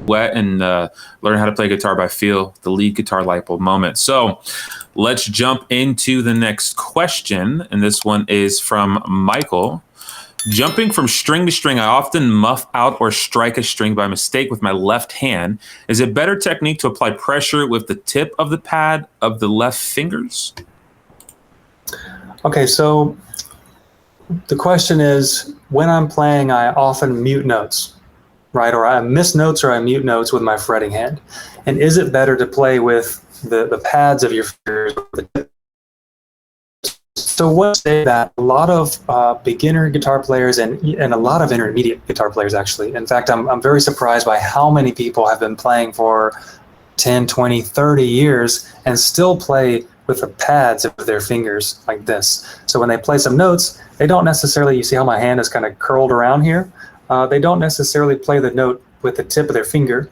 wet and learn how to play guitar by feel, the lead guitar light bulb moment. So let's jump into the next question. And this one is from Michael. Jumping from string to string, I often muff out or strike a string by mistake with my left hand. Is it better technique to apply pressure with the tip of the pad of the left fingers? Okay, so the question is, when I'm playing, I often mute notes, right? Or I miss notes or I mute notes with my fretting hand. And is it better to play with the pads of your fingers? So what say that a lot of beginner guitar players and a lot of intermediate guitar players, actually. In fact, I'm very surprised by how many people have been playing for 10, 20, 30 years and still play with the pads of their fingers like this. So when they play some notes, they don't necessarily, you see how my hand is kind of curled around here? They don't necessarily play the note with the tip of their finger.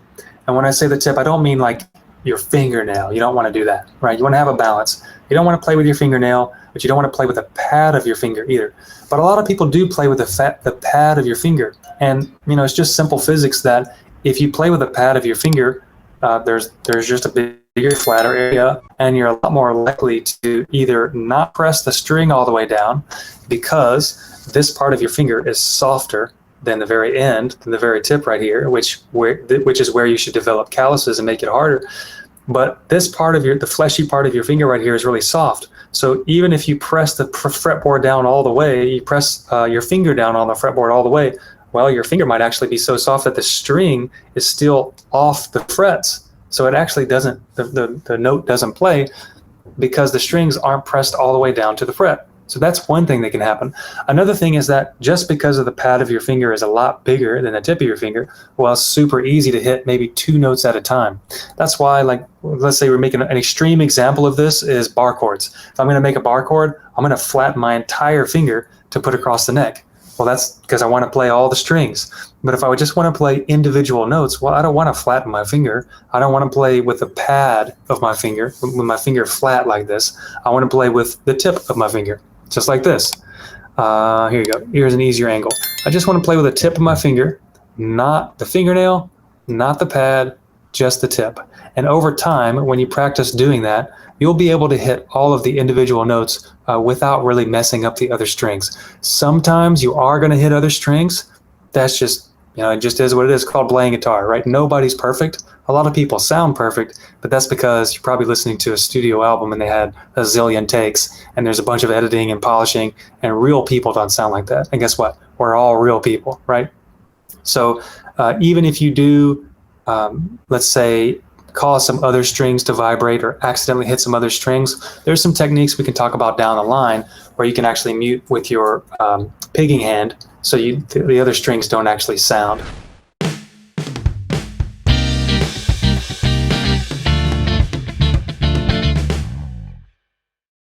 And when I say the tip, I don't mean like your fingernail. You don't want to do that, right? You want to have a balance. You don't want to play with your fingernail, but you don't want to play with the pad of your finger either. But a lot of people do play with the pad of your finger. And, you know, it's just simple physics that if you play with the pad of your finger, there's just a bigger, flatter area, and you're a lot more likely to either not press the string all the way down because this part of your finger is softer than the very end, than the very tip right here, which is where you should develop calluses and make it harder. But this part of the fleshy part of your finger right here is really soft. So even if you press the fretboard down all the way, you press your finger down on the fretboard all the way, well, your finger might actually be so soft that the string is still off the frets. So it actually doesn't, the note doesn't play because the strings aren't pressed all the way down to the fret. So that's one thing that can happen. Another thing is that just because of the pad of your finger is a lot bigger than the tip of your finger, well, it's super easy to hit maybe 2 notes at a time. That's why, like, let's say we're making an extreme example of this is bar chords. If I'm going to make a bar chord, I'm going to flatten my entire finger to put across the neck. Well, that's because I want to play all the strings. But if I would just want to play individual notes, well, I don't want to flatten my finger. I don't want to play with the pad of my finger, with my finger flat like this. I want to play with the tip of my finger, just like this. Here you go. Here's an easier angle. I just want to play with the tip of my finger, not the fingernail, not the pad, just the tip. And over time, when you practice doing that, you'll be able to hit all of the individual notes without really messing up the other strings. Sometimes you are going to hit other strings. That's just, you know, it just is what it is. It's called playing guitar, right? Nobody's perfect. A lot of people sound perfect, but that's because you're probably listening to a studio album and they had a zillion takes and there's a bunch of editing and polishing, and real people don't sound like that. And guess what? We're all real people, right? So even if you do, let's say, cause some other strings to vibrate or accidentally hit some other strings, there's some techniques we can talk about down the line where you can actually mute with your picking hand so the other strings don't actually sound.